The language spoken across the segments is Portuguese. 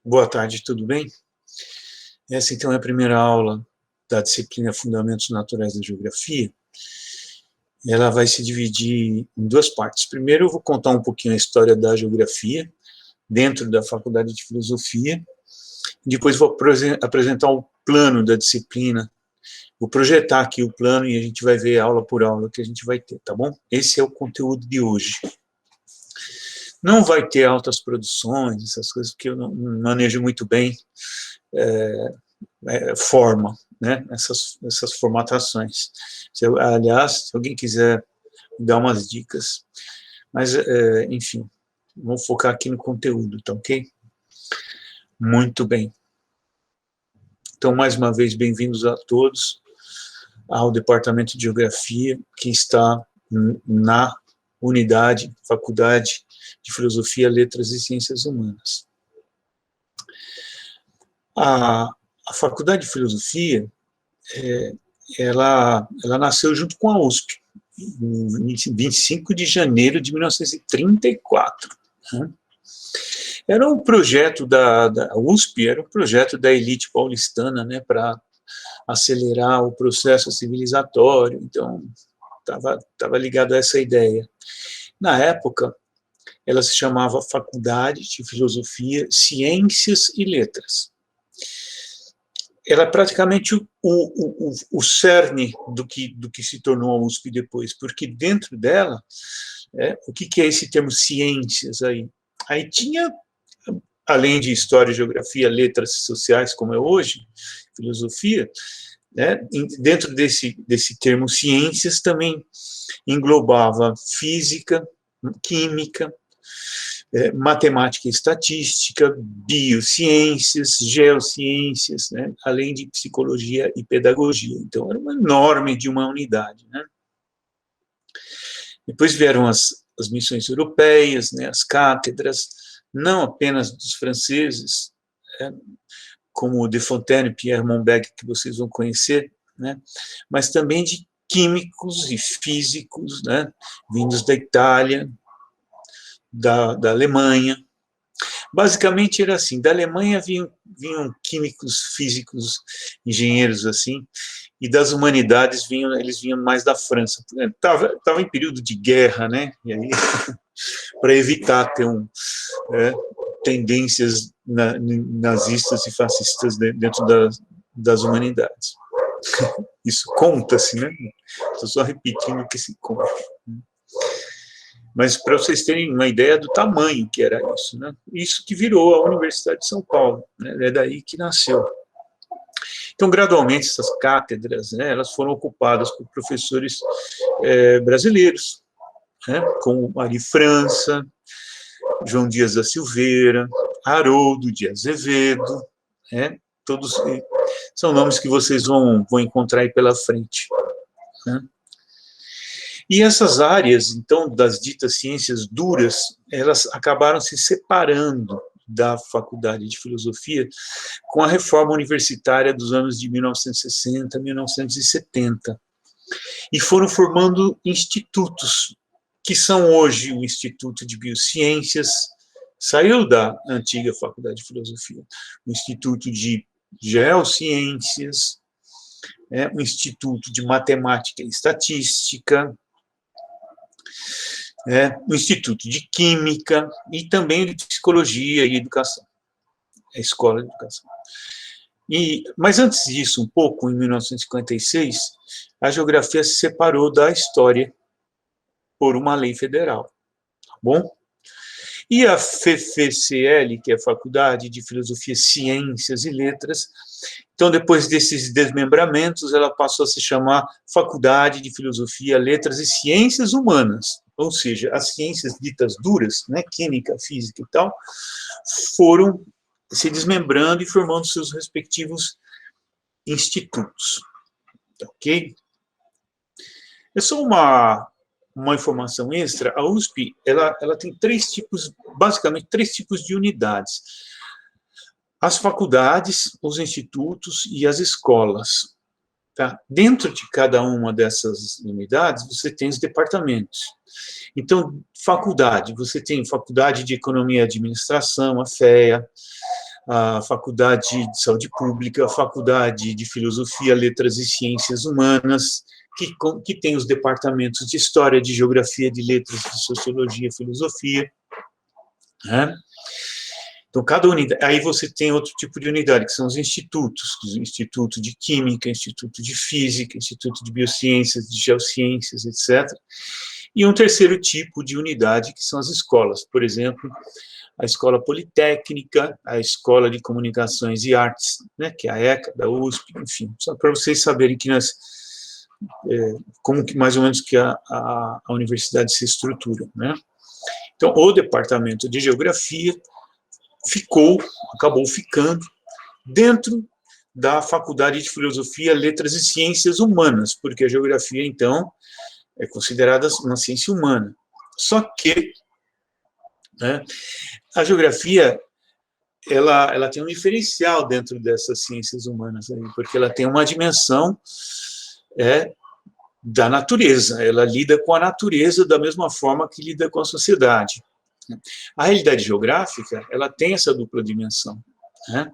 Boa tarde, tudo bem? Essa, então, é a primeira aula da disciplina Fundamentos Naturais da Geografia. Ela vai se dividir em duas partes. Primeiro, eu vou contar um pouquinho a história da geografia, dentro da Faculdade de Filosofia. Depois, vou apresentar o plano da disciplina. Vou projetar aqui o plano e a gente vai ver aula por aula que a gente vai ter, tá bom? Esse é o conteúdo de hoje. Não vai ter altas produções, essas coisas, porque eu não manejo muito bem forma, né? Essas formatações. Aliás, se alguém quiser dar umas dicas. Mas, enfim, vamos focar aqui no conteúdo, tá ok? Muito bem. Então, mais uma vez, bem-vindos a todos ao Departamento de Geografia, que está na unidade, Faculdade de Filosofia, Letras e Ciências Humanas. A Faculdade de Filosofia, ela nasceu junto com a USP, em 25 de janeiro de 1934. Né? Era um projeto da USP, era um projeto da elite paulistana, né, para acelerar o processo civilizatório, então estava ligado a essa ideia. Na época, ela se chamava Faculdade de Filosofia, Ciências e Letras. Ela é praticamente o cerne do que se tornou a USP depois, porque dentro dela, o que é esse termo ciências aí? Aí tinha, além de história, geografia, letras sociais, como é hoje, filosofia, né, dentro desse termo ciências também englobava física, química, matemática e estatística, biociências, geociências, né, além de psicologia e pedagogia. Então, era uma enorme de uma unidade. Né? Depois vieram as missões europeias, né, as cátedras, não apenas dos franceses, como de Fontaine e Pierre Monbeg, que vocês vão conhecer, né, mas também de químicos e físicos, né, vindos da Itália, da Alemanha. Basicamente era assim, da Alemanha vinham químicos, físicos, engenheiros assim, e das humanidades eles vinham mais da França. Estava em período de guerra, né? E aí, para evitar ter tendências nazistas e fascistas dentro das humanidades. Isso conta-se, né? Estou só repetindo o que se conta. Mas para vocês terem uma ideia do tamanho que era isso, né? Isso que virou a Universidade de São Paulo, né? É daí que nasceu. Então, gradualmente, essas cátedras, né, elas foram ocupadas por professores brasileiros, né, como Mari França, João Dias da Silveira, Haroldo de Azevedo, né, todos são nomes que vocês vão encontrar aí pela frente. Né? E essas áreas, então, das ditas ciências duras, elas acabaram se separando da Faculdade de Filosofia com a reforma universitária dos anos de 1960, 1970. E foram formando institutos, que são hoje o Instituto de Biociências, saiu da antiga Faculdade de Filosofia, o Instituto de Geociências, o Instituto de Matemática e Estatística, o Instituto de Química e também de Psicologia e Educação, a Escola de Educação. Mas antes disso, um pouco, em 1956, a geografia se separou da história por uma lei federal, tá bom? E a FFCL, que é a Faculdade de Filosofia, Ciências e Letras, então, depois desses desmembramentos, ela passou a se chamar Faculdade de Filosofia, Letras e Ciências Humanas, ou seja, as ciências ditas duras, né, química, física e tal, foram se desmembrando e formando seus respectivos institutos, ok? É só uma informação extra, a USP, ela tem basicamente três tipos de unidades. As faculdades, os institutos e as escolas. Tá? Dentro de cada uma dessas unidades, você tem os departamentos. Então, faculdade, você tem Faculdade de Economia e Administração, a FEA, a Faculdade de Saúde Pública, a Faculdade de Filosofia, Letras e Ciências Humanas, que tem os departamentos de História, de Geografia, de Letras, de Sociologia, Filosofia, né? Então, cada unidade, aí você tem outro tipo de unidade, que são os institutos, Instituto de Química, Instituto de Física, Instituto de Biociências, de Geociências, etc. E um terceiro tipo de unidade, que são as escolas, por exemplo, a Escola Politécnica, a Escola de Comunicações e Artes, né, que é a ECA, da USP, enfim, só para vocês saberem que como que mais ou menos que a universidade se estrutura, né? Então, o departamento de Geografia acabou ficando dentro da Faculdade de Filosofia, Letras e Ciências Humanas, porque a geografia, então, é considerada uma ciência humana. Só que, né, a geografia, ela tem um diferencial dentro dessas ciências humanas, aí, porque ela tem uma dimensão da natureza, ela lida com a natureza da mesma forma que lida com a sociedade. A realidade geográfica, ela tem essa dupla dimensão, né?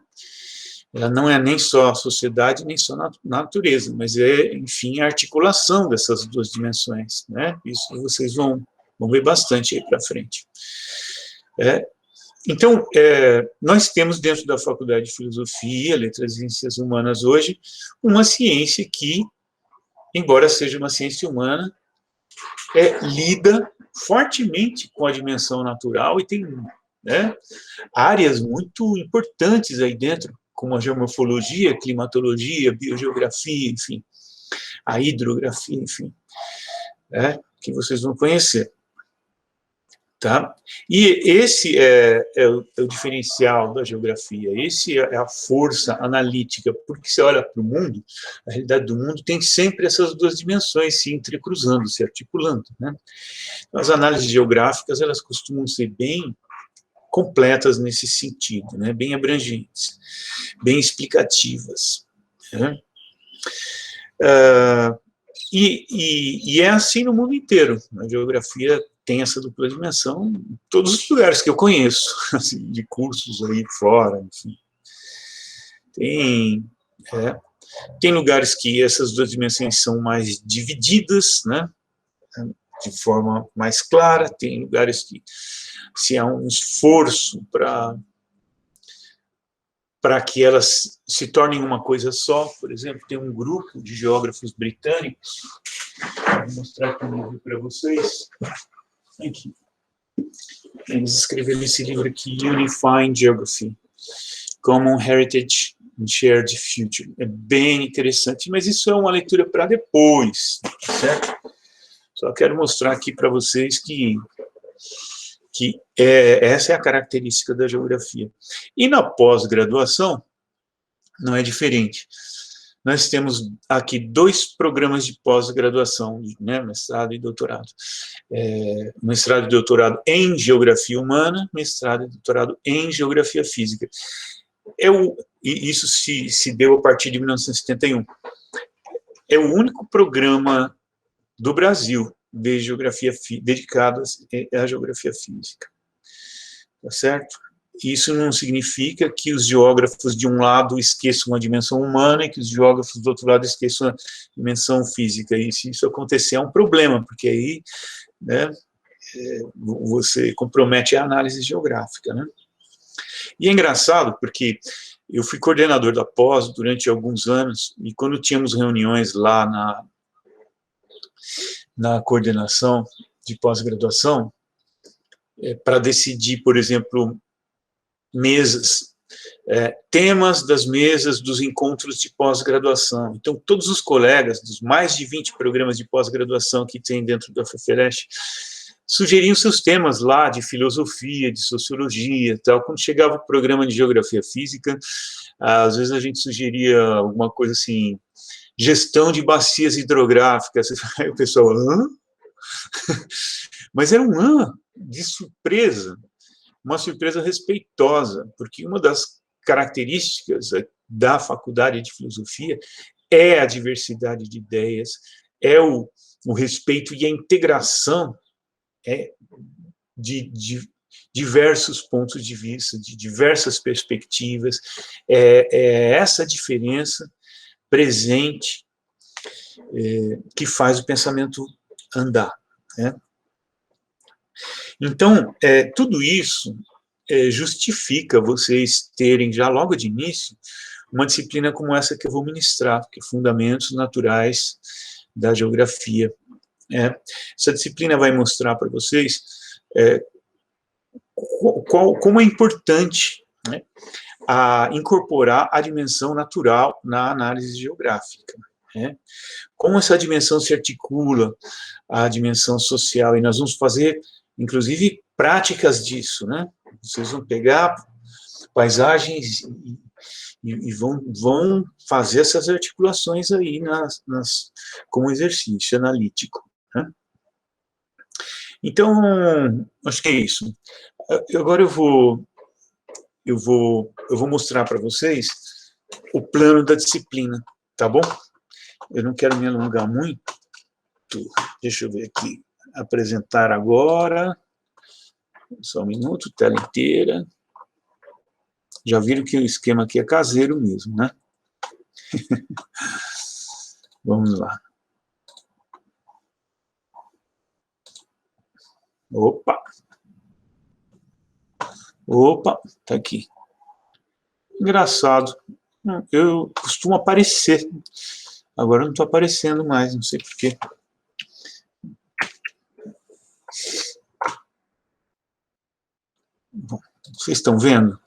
Ela não é nem só a sociedade, nem só a natureza, mas é, enfim, a articulação dessas duas dimensões, né? Isso vocês vão ver bastante aí para frente. Então, nós temos dentro da Faculdade de Filosofia, Letras e Ciências Humanas hoje, uma ciência que, embora seja uma ciência humana, lida fortemente com a dimensão natural e tem, né, áreas muito importantes aí dentro, como a geomorfologia, a climatologia, a biogeografia, enfim, a hidrografia, enfim, que vocês vão conhecer. Tá? E esse é o diferencial da geografia, esse é a força analítica, porque você olha para o mundo, a realidade do mundo tem sempre essas duas dimensões se entrecruzando, se articulando, né? As análises geográficas, elas costumam ser bem completas nesse sentido, né? Bem abrangentes, bem explicativas, né? E é assim no mundo inteiro. A geografia tem essa dupla dimensão em todos os lugares que eu conheço, assim, de cursos aí fora, enfim. Tem lugares que essas duas dimensões são mais divididas, né, de forma mais clara, tem lugares que se há um esforço para que elas se tornem uma coisa só. Por exemplo, tem um grupo de geógrafos britânicos, vou mostrar aqui um livro para vocês, aqui. Eles escreveram esse livro aqui, Unifying Geography, Common Heritage and Shared Future. É bem interessante, mas isso é uma leitura para depois, certo? Só quero mostrar aqui para vocês que essa é a característica da geografia. E na pós-graduação, não é diferente. Nós temos aqui 2 programas de pós-graduação, né, mestrado e doutorado. Mestrado e doutorado em Geografia Humana, mestrado e doutorado em Geografia Física. E isso se deu a partir de 1971. É o único programa do Brasil de geografia dedicado à geografia física. Tá certo? Isso não significa que os geógrafos de um lado esqueçam a dimensão humana e que os geógrafos do outro lado esqueçam a dimensão física. E se isso acontecer é um problema, porque aí, né, você compromete a análise geográfica, né? E é engraçado porque eu fui coordenador da pós durante alguns anos e quando tínhamos reuniões lá na coordenação de pós-graduação, para decidir, por exemplo, mesas, temas das mesas dos encontros de pós-graduação. Então, todos os colegas dos mais de 20 programas de pós-graduação que tem dentro da FEFELESH sugeriam seus temas lá de filosofia, de sociologia, tal. Quando chegava o programa de geografia física, às vezes a gente sugeria alguma coisa assim, gestão de bacias hidrográficas. Aí o pessoal, hã? Mas era um de surpresa, uma surpresa respeitosa, porque uma das características da faculdade de filosofia é a diversidade de ideias, é o respeito e a integração de diversos pontos de vista, de diversas perspectivas. É essa diferença presente que faz o pensamento andar, né? Então, tudo isso justifica vocês terem, já logo de início, uma disciplina como essa que eu vou ministrar, que é Fundamentos Naturais da Geografia. Essa disciplina vai mostrar para vocês como é importante, né, incorporar a dimensão natural na análise geográfica, né? Como essa dimensão se articula à dimensão social, e nós vamos fazer, inclusive, práticas disso, né? Vocês vão pegar paisagens e vão fazer essas articulações aí como exercício analítico, né? Então, acho que é isso. Agora eu vou mostrar para vocês o plano da disciplina, tá bom? Eu não quero me alongar muito. Deixa eu ver aqui. Apresentar agora. Só um minuto, tela inteira. Já viram que o esquema aqui é caseiro mesmo, né? Vamos lá. Opa! Opa, tá aqui. Engraçado. Eu costumo aparecer. Agora eu não estou aparecendo mais, não sei porquê. Bom, vocês estão vendo?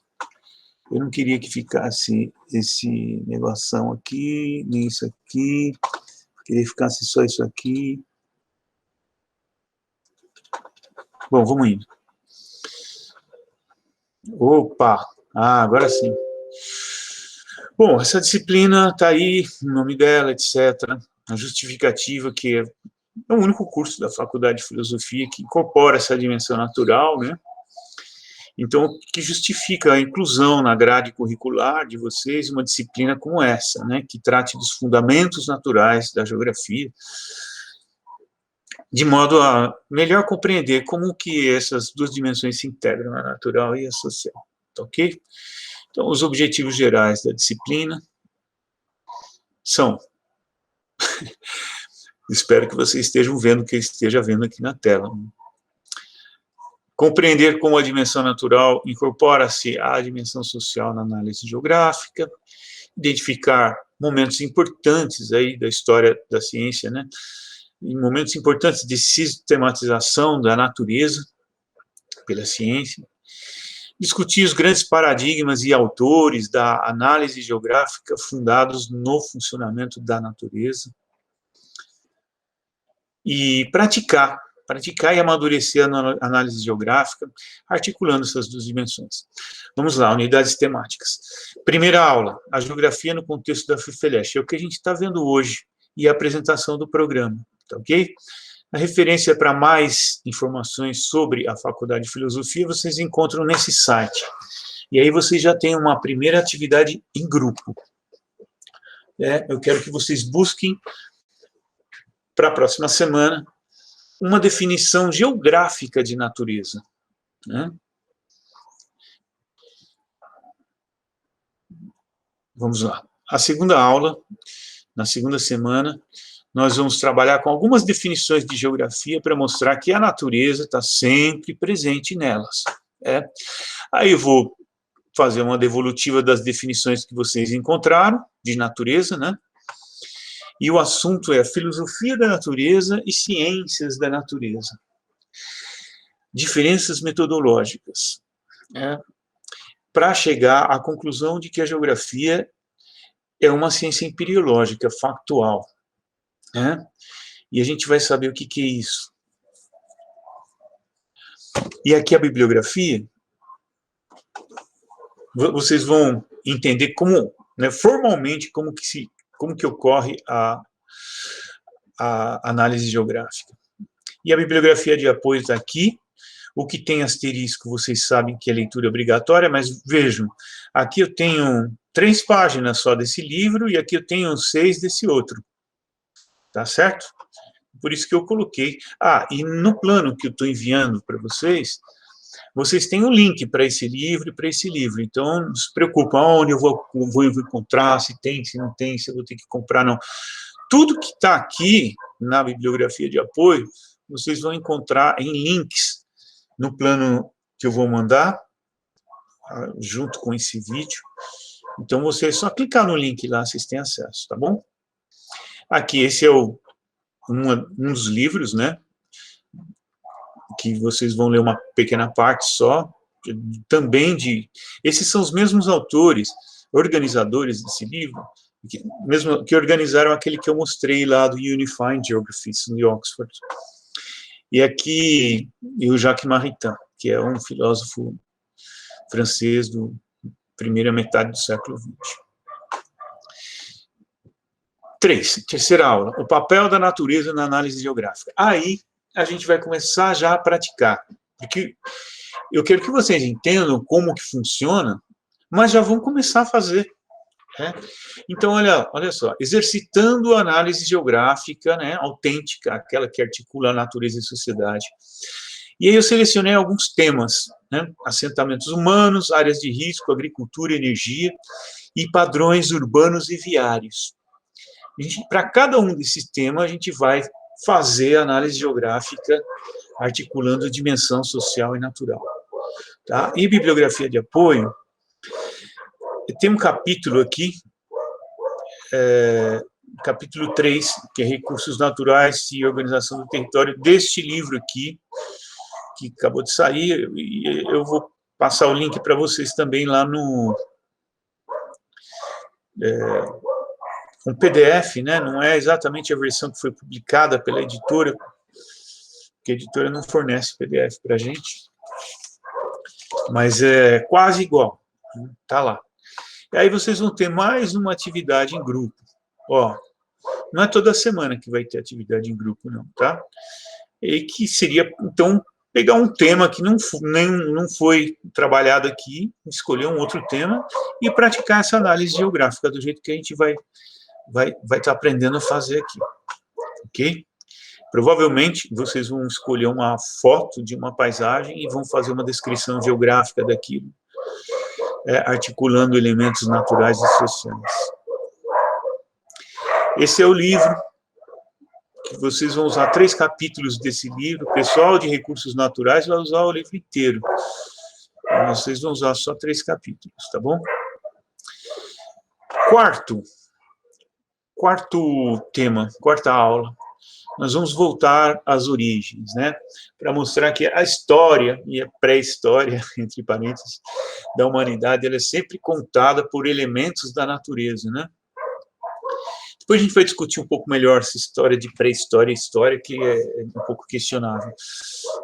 Eu não queria que ficasse esse negoção aqui, nem isso aqui. Queria que ficasse só isso aqui. Bom, vamos indo. Opa! Ah, agora sim. Bom, essa disciplina está aí, o nome dela, etc. A justificativa que é o único curso da Faculdade de Filosofia que incorpora essa dimensão natural, né? Então, que justifica a inclusão na grade curricular de vocês uma disciplina como essa, né? Que trate dos fundamentos naturais da geografia, de modo a melhor compreender como que essas duas dimensões se integram, a natural e a social, tá ok? Então, os objetivos gerais da disciplina são, espero que vocês estejam vendo o que eu esteja vendo aqui na tela, compreender como a dimensão natural incorpora-se à dimensão social na análise geográfica, identificar momentos importantes aí da história da ciência, né? Em momentos importantes de sistematização da natureza pela ciência, discutir os grandes paradigmas e autores da análise geográfica fundados no funcionamento da natureza, e praticar e amadurecer a análise geográfica, articulando essas duas dimensões. Vamos lá, unidades temáticas. Primeira aula, a geografia no contexto da FIFELESH, é o que a gente está vendo hoje, e a apresentação do programa, tá ok? A referência para mais informações sobre a Faculdade de Filosofia vocês encontram nesse site. E aí vocês já têm uma primeira atividade em grupo. Eu quero que vocês busquem, para a próxima semana, uma definição geográfica de natureza, né? Vamos lá. A segunda aula, na segunda semana, nós vamos trabalhar com algumas definições de geografia para mostrar que a natureza está sempre presente nelas. Aí eu vou fazer uma devolutiva das definições que vocês encontraram de natureza, né? E o assunto é filosofia da natureza e ciências da natureza. Diferenças metodológicas, para chegar à conclusão de que a geografia é uma ciência empiriológica, factual, né? E a gente vai saber o que é isso. E aqui a bibliografia, vocês vão entender como, né, formalmente, como que ocorre a análise geográfica. E a bibliografia de apoio está aqui. O que tem asterisco, vocês sabem que é leitura obrigatória, mas vejam, aqui eu tenho 3 páginas só desse livro e aqui eu tenho 6 desse outro. Tá certo? Por isso que eu coloquei. E no plano que eu estou enviando para vocês, vocês têm um link para esse livro e para esse livro. Então, não se preocupem, onde eu vou encontrar, se tem, se não tem, se eu vou ter que comprar, não. Tudo que está aqui na bibliografia de apoio, vocês vão encontrar em links no plano que eu vou mandar, junto com esse vídeo. Então, vocês só clicar no link lá, vocês têm acesso, tá bom? Aqui, esse é um dos livros, né? Que vocês vão ler uma pequena parte só, também esses são os mesmos autores, organizadores desse livro, que organizaram aquele que eu mostrei lá do Unifying Geographies, de Oxford. E aqui, o Jacques Maritain, que é um filósofo francês do primeira metade do século XX. Terceira aula, o papel da natureza na análise geográfica. Aí, a gente vai começar já a praticar, porque eu quero que vocês entendam como que funciona, mas já vão começar a fazer. Né? Então, olha só, exercitando a análise geográfica, né, autêntica, aquela que articula a natureza e a sociedade. E aí eu selecionei alguns temas, né, assentamentos humanos, áreas de risco, agricultura, energia e padrões urbanos e viários. Para cada um desses temas, a gente vai fazer análise geográfica articulando dimensão social e natural. Tá? E bibliografia de apoio, tem um capítulo aqui, capítulo 3, que é Recursos Naturais e Organização do Território, deste livro aqui, que acabou de sair, e eu vou passar o link para vocês também lá no um PDF, né? Não é exatamente a versão que foi publicada pela editora, porque a editora não fornece PDF para a gente, mas é quase igual, tá lá. E aí vocês vão ter mais uma atividade em grupo. Ó, não é toda semana que vai ter atividade em grupo, não, tá? E que seria, então, pegar um tema que não foi trabalhado aqui, escolher um outro tema e praticar essa análise geográfica do jeito que a gente vai estar aprendendo a fazer aqui, ok? Provavelmente, vocês vão escolher uma foto de uma paisagem e vão fazer uma descrição geográfica daquilo, articulando elementos naturais e sociais. Esse é o livro, que vocês vão usar 3 capítulos desse livro. O pessoal de recursos naturais vai usar o livro inteiro. Vocês vão usar só 3 capítulos, tá bom? Quarto tema, quarta aula, nós vamos voltar às origens, né? Para mostrar que a história e a pré-história, entre parênteses, da humanidade, ela é sempre contada por elementos da natureza, né? Depois a gente vai discutir um pouco melhor essa história de pré-história e história, que é um pouco questionável.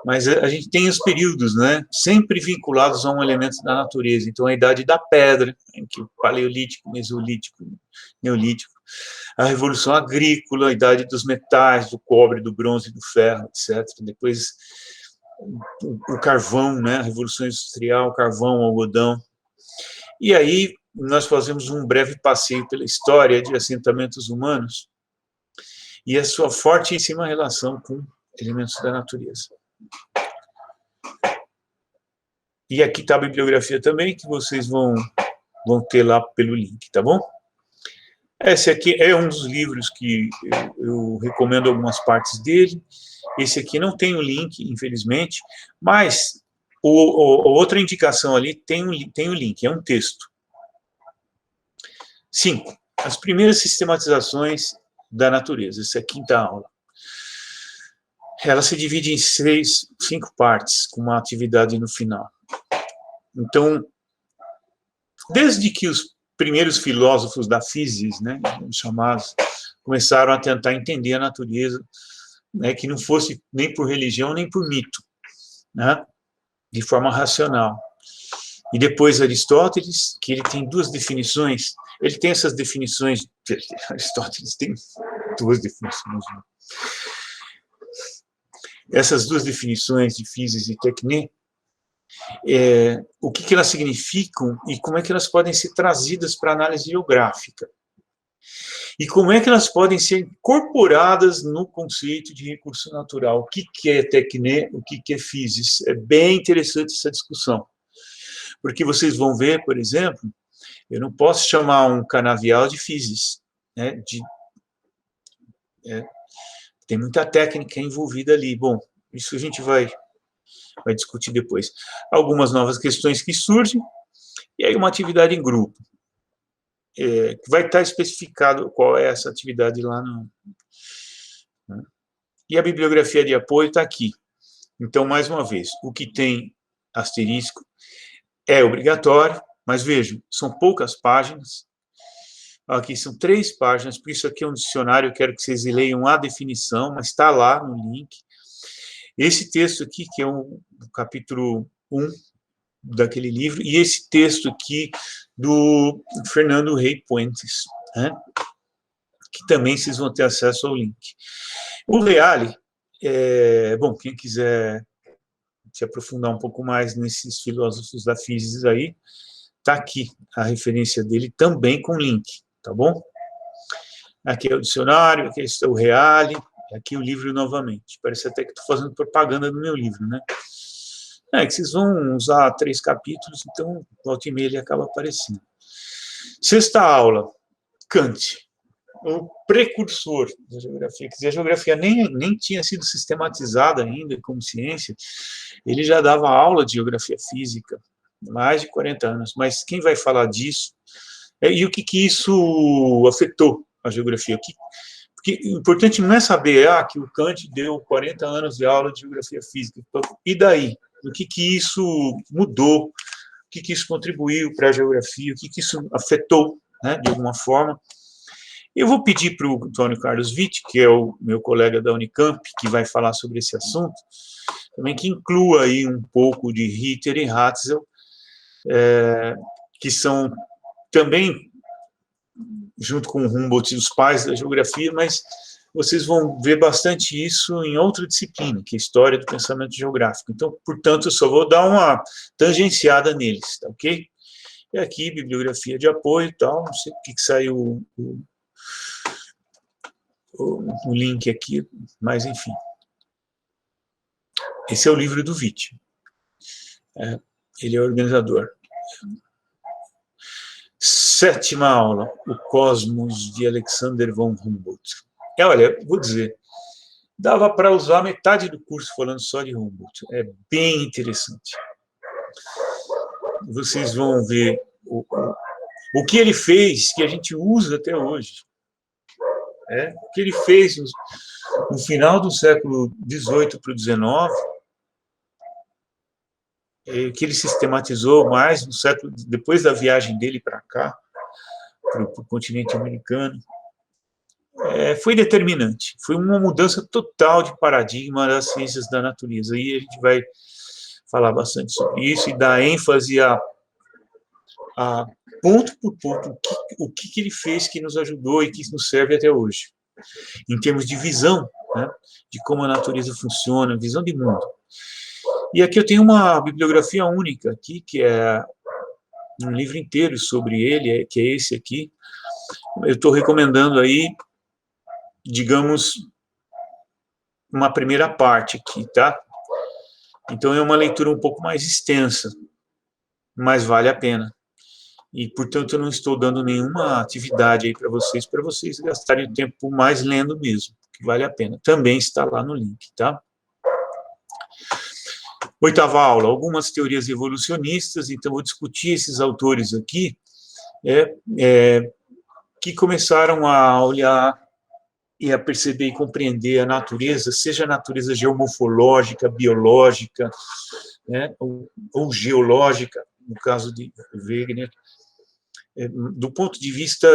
Mas a gente tem os períodos, né, sempre vinculados a um elemento da natureza. Então, a idade da pedra, em que o paleolítico, mesolítico, neolítico, a revolução agrícola, a idade dos metais, do cobre, do bronze, do ferro, etc. Depois, o carvão, né, a revolução industrial, carvão, algodão. E aí, nós fazemos um breve passeio pela história de assentamentos humanos e a sua fortíssima relação com elementos da natureza. E aqui está a bibliografia também, que vocês vão ter lá pelo link, tá bom? Esse aqui é um dos livros que eu recomendo algumas partes dele. Esse aqui não tem o link, infelizmente, mas outra indicação ali tem o link, é um texto. 5. As primeiras sistematizações da natureza. Essa é a quinta aula. Ela se divide em 5 partes, com uma atividade no final. Então, desde que os primeiros filósofos da physis, né, chamados, começaram a tentar entender a natureza, né, que não fosse nem por religião, nem por mito, né, de forma racional. E depois Aristóteles, que ele tem 2 definições, ele tem essas definições, Aristóteles tem 2 definições, né? Essas 2 definições de physis e techné, o que elas significam e como é que elas podem ser trazidas para a análise geográfica. E como é que elas podem ser incorporadas no conceito de recurso natural? O que é tecne, o que é physis? É bem interessante essa discussão. Porque vocês vão ver, por exemplo, eu não posso chamar um canavial de physis, né? Tem muita técnica envolvida ali. Bom, isso a gente vai discutir depois. Algumas novas questões que surgem, e aí uma atividade em grupo. Vai estar especificado qual é essa atividade lá no... Né? E a bibliografia de apoio está aqui. Então, mais uma vez, o que tem asterisco é obrigatório, mas vejam, são poucas páginas. Aqui são 3 páginas, por isso aqui é um dicionário, eu quero que vocês leiam a definição, mas está lá no link. Esse texto aqui, que é o capítulo 1 daquele livro, e esse texto aqui do Fernando Rey Puentes, né? Que também vocês vão ter acesso ao link. O Reale, bom, quem quiser se aprofundar um pouco mais nesses filósofos da física aí, está aqui a referência dele também com link, tá bom? Aqui é o dicionário, aqui é o Reale, aqui o livro novamente. Parece até que estou fazendo propaganda do meu livro, né? Que vocês vão usar 3 capítulos, então volta e meia ele acaba aparecendo. Sexta aula, Kant, o precursor da geografia. Quer dizer, a geografia nem tinha sido sistematizada ainda como ciência, ele já dava aula de geografia física, mais de 40 anos, mas quem vai falar disso? E o que isso afetou a geografia? Porque o importante não é saber que o Kant deu 40 anos de aula de geografia física, e daí? O que isso mudou? O que isso contribuiu para a geografia? O que isso afetou, né, de alguma forma? Eu vou pedir para o Antônio Carlos Witt, que é o meu colega da Unicamp, que vai falar sobre esse assunto, também que inclua aí um pouco de Ritter e Hatzel, que são também, junto com Humboldt, os pais da geografia, mas vocês vão ver bastante isso em outra disciplina, que é a História do Pensamento Geográfico. Então, portanto, eu só vou dar uma tangenciada neles, tá ok? E aqui, bibliografia de apoio e tal, não sei o que saiu o link aqui, mas enfim. Esse é o livro do Witt. Ele é organizador. Sétima aula, o Cosmos de Alexander von Humboldt. Olha, vou dizer, dava para usar metade do curso falando só de Humboldt. É bem interessante. Vocês vão ver o que ele fez, que a gente usa até hoje. O que ele fez no final do século XVIII para o XIX, que ele sistematizou mais no século, depois da viagem dele para cá, para o continente americano, foi determinante. Foi uma mudança total de paradigma das ciências da natureza. E a gente vai falar bastante sobre isso e dar ênfase a ponto por ponto o que ele fez que nos ajudou e que nos serve até hoje, em termos de visão, né, de como a natureza funciona, visão de mundo. E aqui eu tenho uma bibliografia única aqui, que é um livro inteiro sobre ele, que é esse aqui. Eu estou recomendando aí, digamos, uma primeira parte aqui, tá? Então é uma leitura um pouco mais extensa, mas vale a pena. E, portanto, eu não estou dando nenhuma atividade aí para vocês gastarem o tempo mais lendo mesmo, que vale a pena. Também está lá no link, tá? Oitava aula, algumas teorias evolucionistas, então vou discutir esses autores aqui, que começaram a olhar e a perceber e compreender a natureza, seja a natureza geomorfológica, biológica, né, ou geológica, no caso de Wegener, do ponto de vista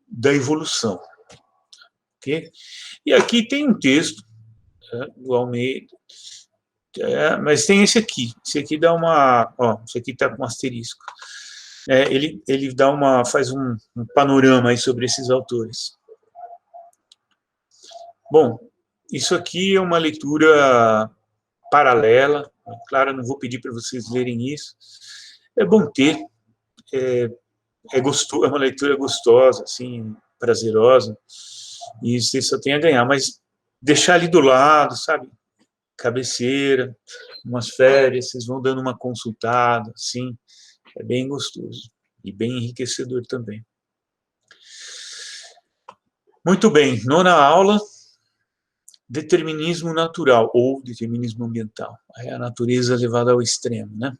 da evolução. Okay? E aqui tem um texto do Almeida, mas tem esse aqui dá uma, esse aqui está com um asterisco. Ele dá faz um panorama aí sobre esses autores. Bom, isso aqui é uma leitura paralela, claro, eu não vou pedir para vocês lerem isso, é bom ter, é uma leitura gostosa, assim, prazerosa, e você só tem a ganhar, mas deixar ali do lado, sabe? Cabeceira, umas férias, vocês vão dando uma consultada, assim, é bem gostoso e bem enriquecedor também. Muito bem, 9ª aula, determinismo natural ou determinismo ambiental, é a natureza levada ao extremo, né?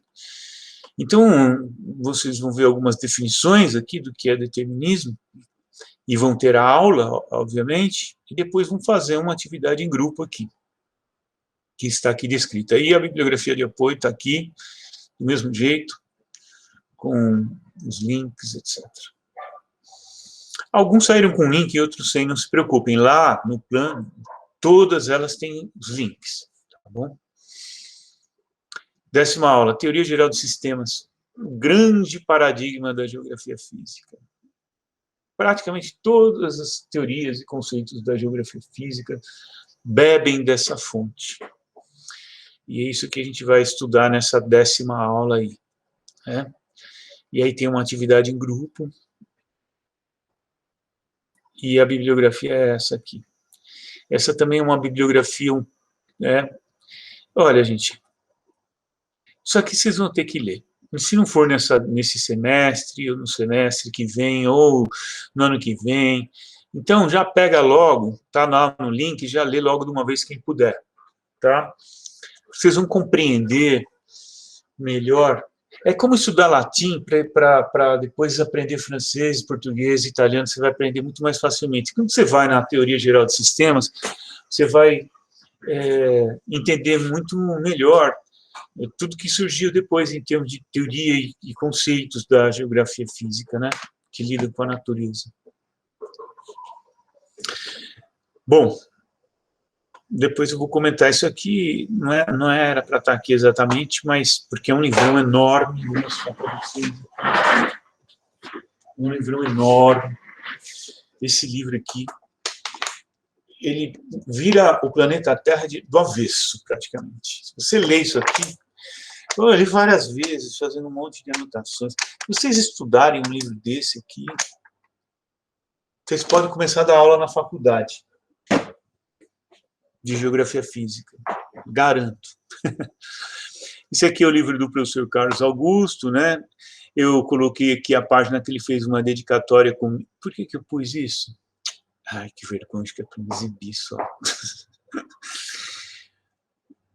Então, vocês vão ver algumas definições aqui do que é determinismo, e vão ter a aula, obviamente, e depois vão fazer uma atividade em grupo aqui, que está aqui descrita. E a bibliografia de apoio está aqui, do mesmo jeito, com os links, etc. Alguns saíram com link e outros sem, não se preocupem. Lá, no plano, todas elas têm os links, tá bom? 10ª aula, Teoria Geral de Sistemas, um grande paradigma da geografia física. Praticamente todas as teorias e conceitos da geografia física bebem dessa fonte. E é isso que a gente vai estudar nessa 10ª aula aí, né? E aí tem uma atividade em grupo, e a bibliografia é essa aqui. Essa também é uma bibliografia, né? Olha, gente, isso aqui vocês vão ter que ler. Se não for nesse semestre, ou no semestre que vem, ou no ano que vem, então já pega logo, tá lá no link, já lê logo de uma vez quem puder, tá? Vocês vão compreender melhor. É como estudar latim para depois aprender francês, português, italiano, você vai aprender muito mais facilmente. Quando você vai na teoria geral de sistemas, você vai entender muito melhor tudo que surgiu depois em termos de teoria e conceitos da geografia física, né, que lidam com a natureza. Bom, depois eu vou comentar isso aqui, não era para estar aqui exatamente, mas porque é um livrão enorme, um livrão enorme. Esse livro aqui, ele vira o planeta Terra do avesso, praticamente. Se você lê isso aqui, eu li várias vezes, fazendo um monte de anotações. Se vocês estudarem um livro desse aqui, vocês podem começar a dar aula na faculdade de Geografia Física, garanto. Esse aqui é o livro do professor Carlos Augusto, né? Eu coloquei aqui a página que ele fez uma dedicatória com... Por que eu pus isso? Ai, que vergonha, que é para me exibir só.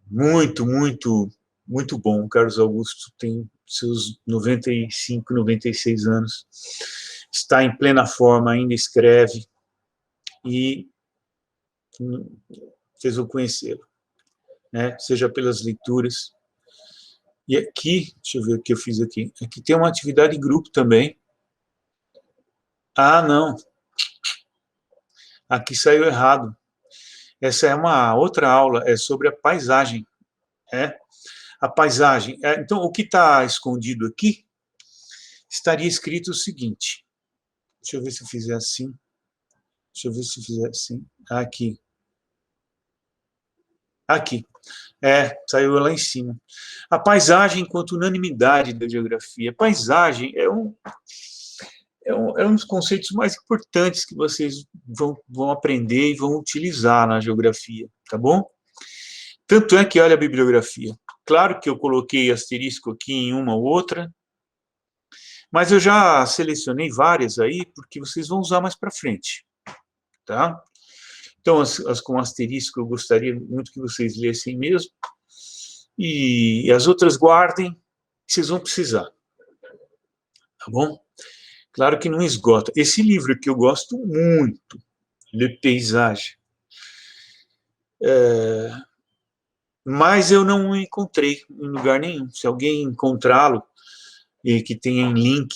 Muito, muito, muito bom. O Carlos Augusto tem seus 95, 96 anos. Está em plena forma, ainda escreve. E vocês vão conhecê-lo, né? Seja pelas leituras. E aqui, deixa eu ver o que eu fiz aqui. Aqui tem uma atividade em grupo também. Ah, não. Aqui saiu errado. Essa é uma outra aula, é sobre a paisagem. A paisagem. Então, o que está escondido aqui, estaria escrito o seguinte. Deixa eu ver se eu fizer assim. Deixa eu ver se eu fizer assim. Aqui. Aqui. Saiu lá em cima. A paisagem enquanto unanimidade da geografia. A paisagem é um dos conceitos mais importantes que vocês vão aprender e vão utilizar na geografia, tá bom? Tanto é que olha a bibliografia. Claro que eu coloquei asterisco aqui em uma ou outra, mas eu já selecionei várias aí, porque vocês vão usar mais para frente, tá? Então, as com asterisco eu gostaria muito que vocês lessem mesmo, e as outras guardem, que vocês vão precisar, tá bom? Claro que não esgota. Esse livro que eu gosto muito, Le Paysage, mas eu não encontrei em lugar nenhum. Se alguém encontrá-lo, e que tenha em link,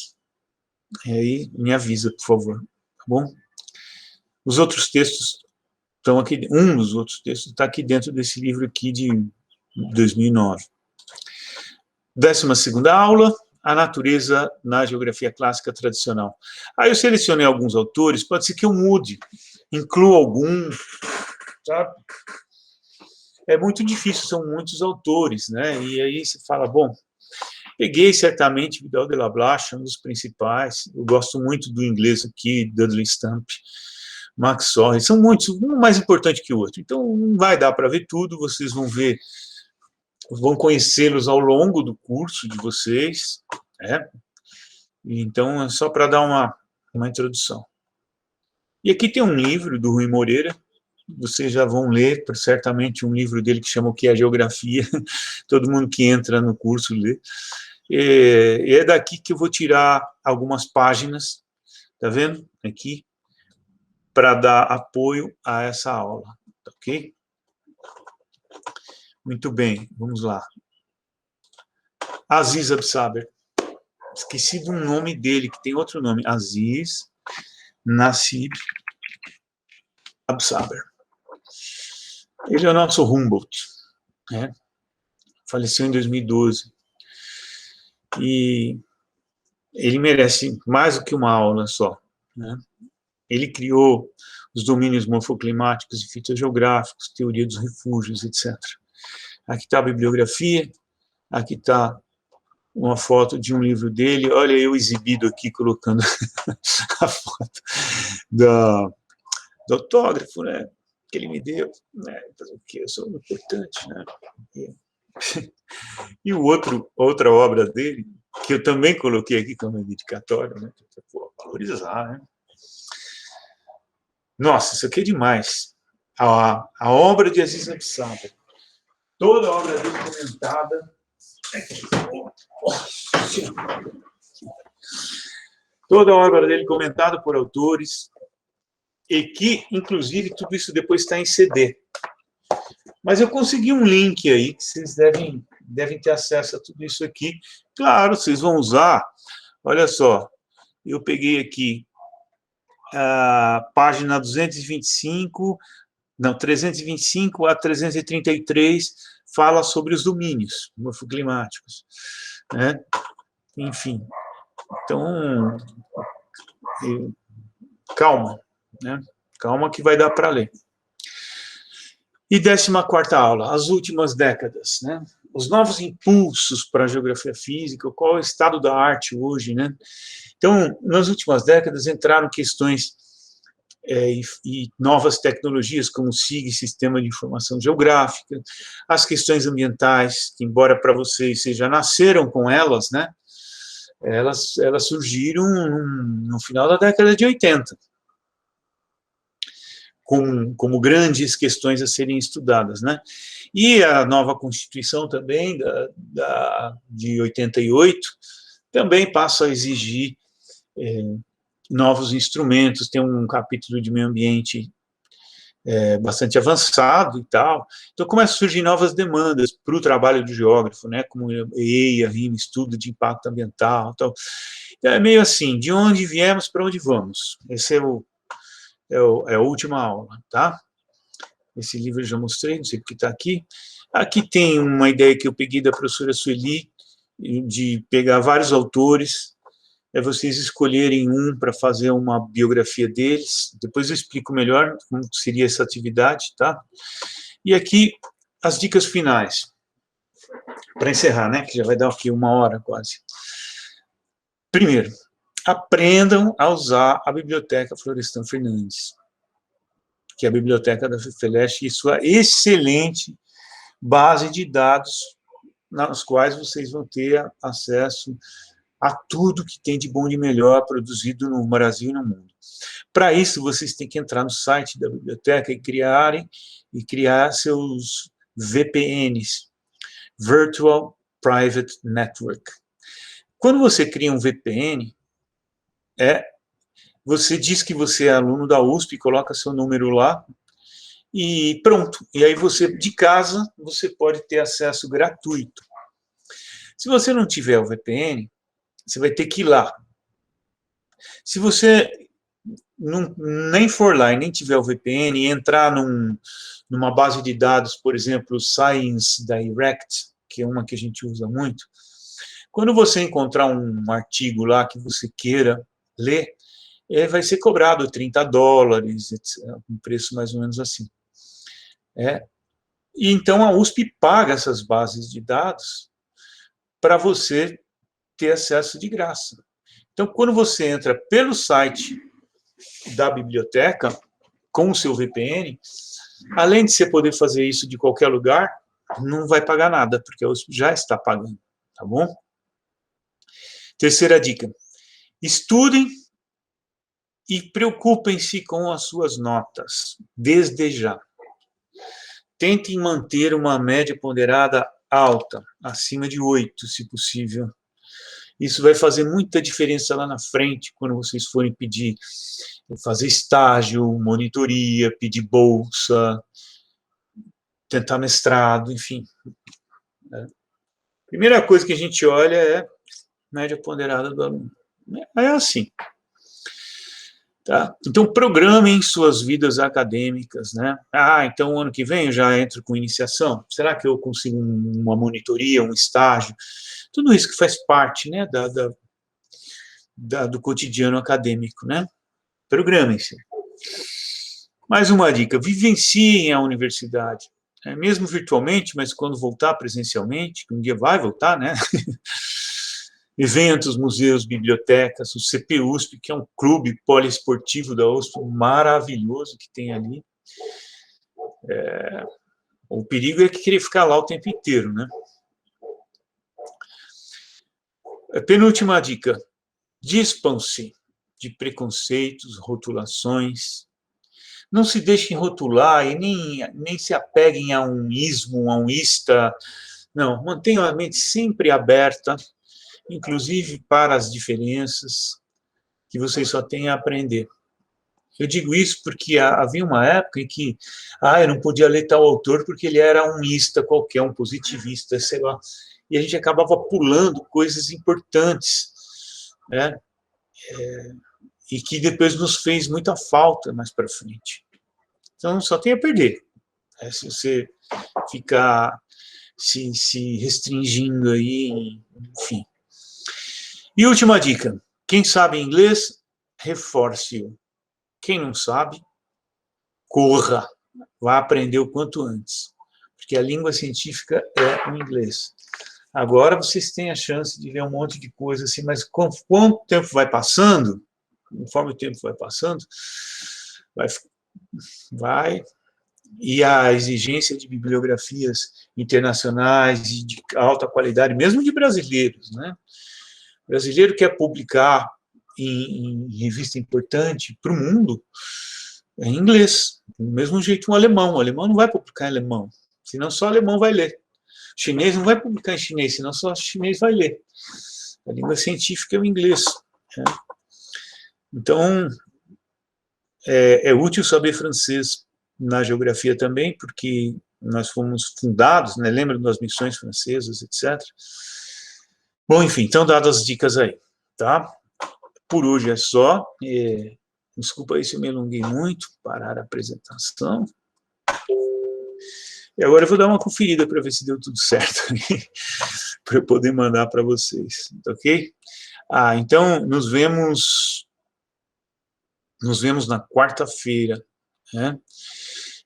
aí me avisa, por favor, tá bom? Os outros textos estão aqui, um dos outros textos está aqui dentro desse livro aqui de 2009. 12ª aula, a natureza na geografia clássica tradicional. Aí eu selecionei alguns autores, pode ser que eu mude, incluo alguns, sabe? É muito difícil, são muitos autores, né? E aí você fala, bom, Peguei certamente Vidal de la Blacha, um dos principais. Eu gosto muito do inglês aqui, Dudley Stamp, Max Sorre, são muitos, um mais importante que o outro. Então, não vai dar para ver tudo, vocês vão ver, vão conhecê-los ao longo do curso de vocês, né? Então, é só para dar uma introdução. E aqui tem um livro do Rui Moreira, vocês já vão ler, certamente, um livro dele que chama O que é Geografia, todo mundo que entra no curso lê. É daqui que eu vou tirar algumas páginas, tá vendo? Aqui, para dar apoio a essa aula, ok? Muito bem, vamos lá. Aziz Absaber. Esqueci do nome dele, que tem outro nome. Aziz Nassib Absaber. Ele é o nosso Humboldt, né? Faleceu em 2012. E ele merece mais do que uma aula só, né? Ele criou os domínios morfoclimáticos e fitogeográficos, teoria dos refúgios, etc. Aqui está a bibliografia, aqui está uma foto de um livro dele, olha eu exibido aqui, colocando a foto do autógrafo, né, que ele me deu, né, porque eu sou importante, né. E outra obra dele, que eu também coloquei aqui como dedicatório, né, para valorizar, né. Nossa, isso aqui é demais. A obra de Aziz Absaber, toda a obra dele comentada, toda a obra dele comentada por autores, e que, inclusive, tudo isso depois está em CD. Mas eu consegui um link aí, que vocês devem ter acesso a tudo isso aqui. Claro, vocês vão usar, olha só, eu peguei aqui a página 225, não, 325 a 333, fala sobre os domínios morfoclimáticos, né? Enfim, então, calma, né? Calma que vai dar para ler. E 14ª aula, as últimas décadas, né? Os novos impulsos para a geografia física, qual é o estado da arte hoje, né? Então, nas últimas décadas entraram questões e novas tecnologias, como o SIG, Sistema de Informação Geográfica, as questões ambientais, que embora para vocês já nasceram com elas, né? Elas surgiram no final da década de 80, como grandes questões a serem estudadas, né? E a nova Constituição também, de 88, também passa a exigir novos instrumentos, tem um capítulo de meio ambiente bastante avançado e tal. Então, começam a surgir novas demandas para o trabalho do geógrafo, né, como EIA, RIM, Estudo de Impacto Ambiental. Então, é meio assim, de onde viemos, para onde vamos. Esse é a última aula, tá? Esse livro eu já mostrei, não sei porque está aqui. Aqui tem uma ideia que eu peguei da professora Sueli, de pegar vários autores, vocês escolherem um para fazer uma biografia deles, depois eu explico melhor como seria essa atividade, tá? E aqui, as dicas finais, para encerrar, né, que já vai dar aqui 1 hora quase. Primeiro, aprendam a usar a Biblioteca Florestan Fernandes, que é a biblioteca da FEFELESH, e sua excelente base de dados, nas quais vocês vão ter acesso a tudo que tem de bom e de melhor produzido no Brasil e no mundo. Para isso, vocês têm que entrar no site da biblioteca e criar seus VPNs, Virtual Private Network. Quando você cria um VPN, você diz que você é aluno da USP, coloca seu número lá, e pronto. E aí você, de casa, você pode ter acesso gratuito. Se você não tiver o VPN, você vai ter que ir lá. Se você nem for lá e nem tiver o VPN, e entrar numa base de dados, por exemplo, Science Direct, que é uma que a gente usa muito, quando você encontrar um artigo lá que você queira ler, vai ser cobrado $30, um preço mais ou menos assim. E então a USP paga essas bases de dados para você ter acesso de graça. Então, quando você entra pelo site da biblioteca, com o seu VPN, além de você poder fazer isso de qualquer lugar, não vai pagar nada, porque a USP já está pagando, tá bom? Terceira dica, estudem e preocupem-se com as suas notas, desde já. Tentem manter uma média ponderada alta, acima de 8, se possível. Isso vai fazer muita diferença lá na frente, quando vocês forem pedir, fazer estágio, monitoria, pedir bolsa, tentar mestrado, enfim. Primeira coisa que a gente olha é média ponderada do aluno. É assim. Tá? Então, programem suas vidas acadêmicas, né? Então, ano que vem eu já entro com iniciação? Será que eu consigo uma monitoria, um estágio? Tudo isso que faz parte, né, do cotidiano acadêmico, né? Programem-se. Mais uma dica, vivenciem a universidade. Mesmo virtualmente, mas quando voltar presencialmente, que um dia vai voltar, né? Eventos, museus, bibliotecas, o CPUSP, que é um clube poliesportivo da USP maravilhoso que tem ali. O perigo é que querer ficar lá o tempo inteiro, né? Penúltima dica, dispam-se de preconceitos, rotulações. Não se deixem rotular e nem se apeguem a um ismo, a um ista. Não, mantenham a mente sempre aberta, inclusive para as diferenças que vocês só têm a aprender. Eu digo isso porque havia uma época em que eu não podia ler tal autor porque ele era um ista qualquer, um positivista, sei lá. E a gente acabava pulando coisas importantes, né? E que depois nos fez muita falta mais para frente. Então, só tem a perder. Se você ficar se restringindo aí, enfim. E última dica, quem sabe inglês, reforce-o. Quem não sabe, corra, vá aprender o quanto antes, porque a língua científica é o inglês. Agora vocês têm a chance de ver um monte de coisa assim, mas quanto o tempo vai passando, conforme o tempo vai passando, vai e a exigência de bibliografias internacionais e de alta qualidade, mesmo de brasileiros, né? O brasileiro quer publicar em revista importante para o mundo em inglês. Do mesmo jeito o alemão não vai publicar em alemão, senão só o alemão vai ler. O chinês não vai publicar em chinês, senão só o chinês vai ler. A língua científica é o inglês. Né? Então, é útil saber francês na geografia também, porque nós fomos fundados, né, lembra das missões francesas, etc. Bom, enfim, então dadas as dicas aí, tá? Por hoje é só. Desculpa aí se eu me alonguei muito, parar a apresentação. E agora eu vou dar uma conferida para ver se deu tudo certo, para eu poder mandar para vocês, ok? Então, nos vemos na quarta-feira, né?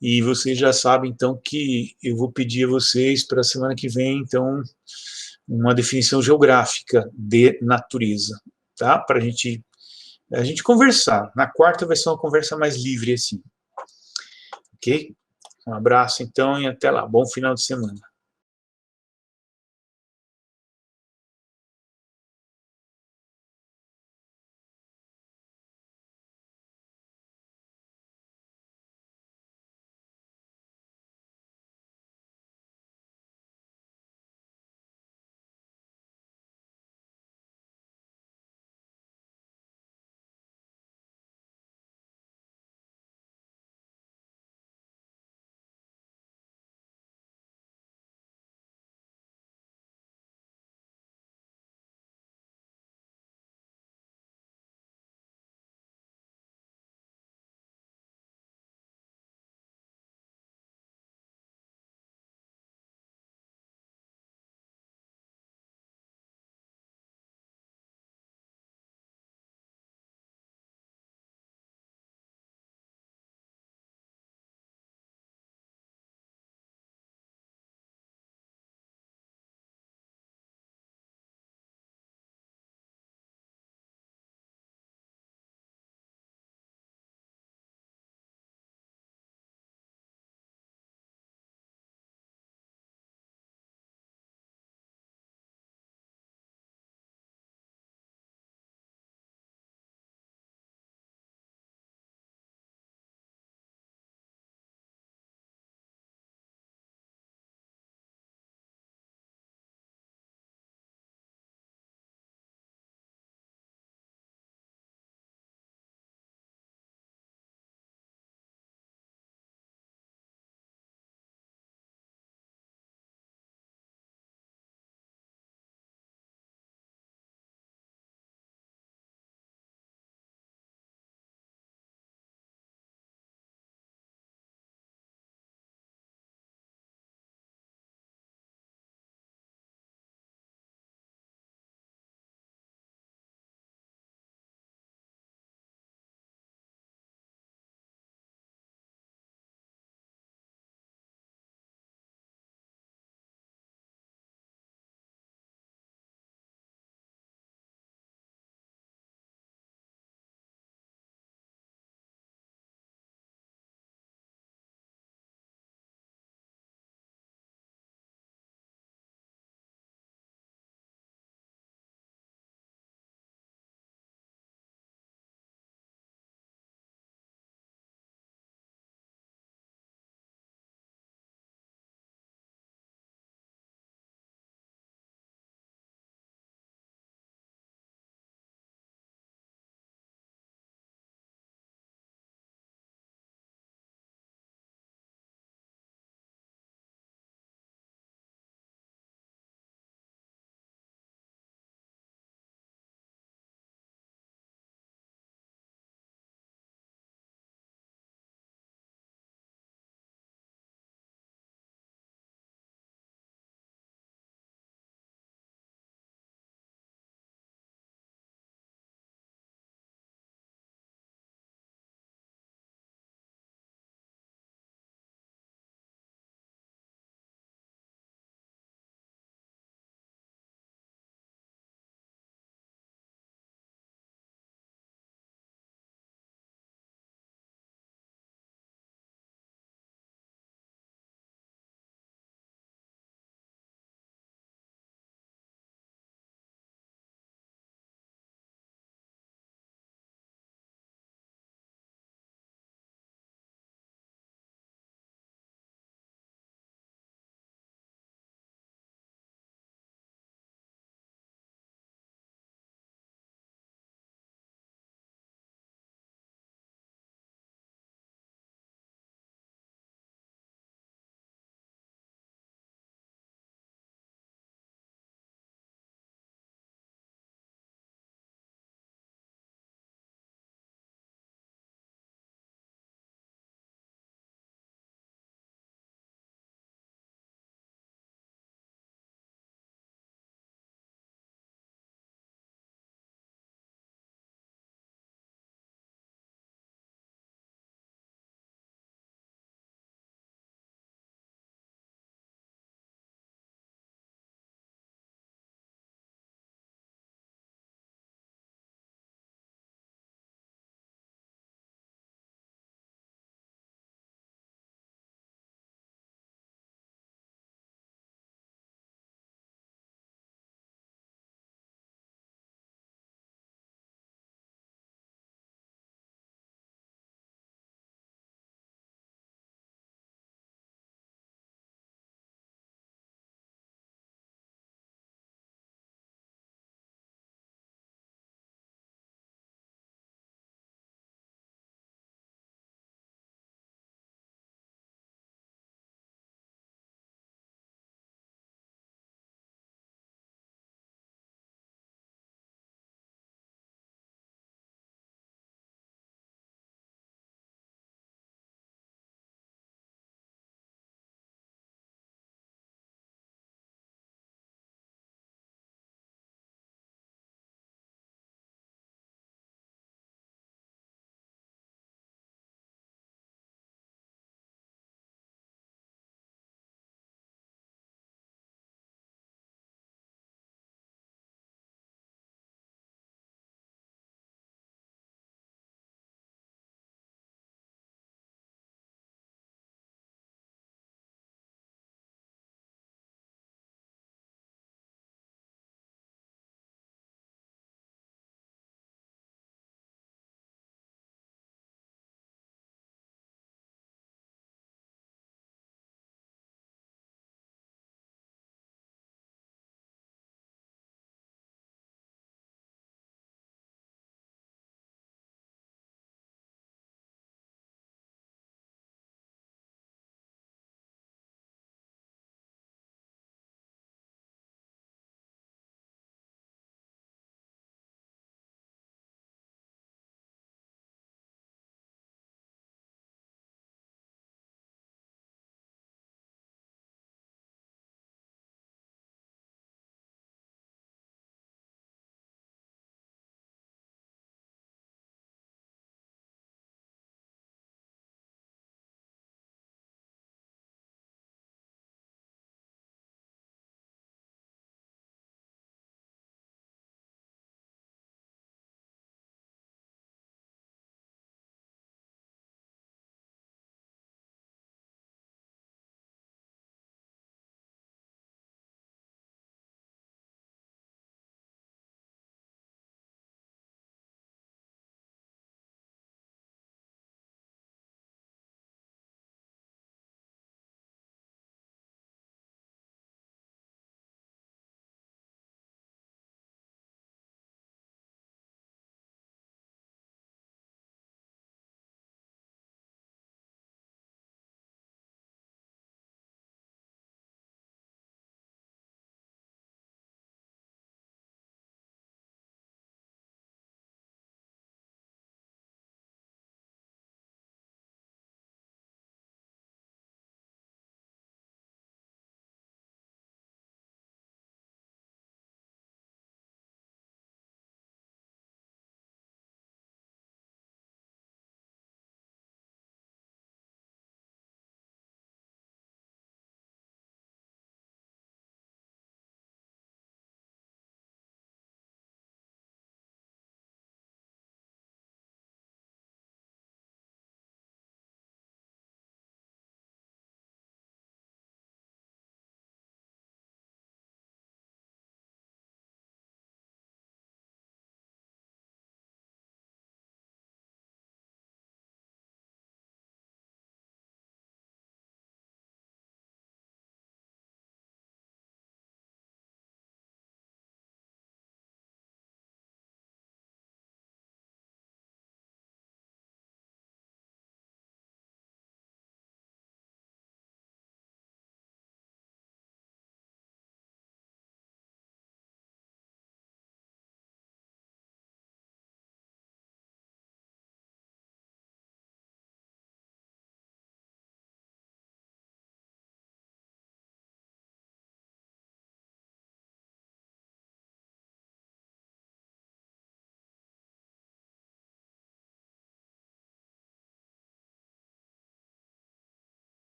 E vocês já sabem, então, que eu vou pedir a vocês para a semana que vem, então, uma definição geográfica de natureza, tá? Para a gente conversar. Na quarta vai ser uma conversa mais livre, assim. Ok? Um abraço, então, e até lá. Bom final de semana.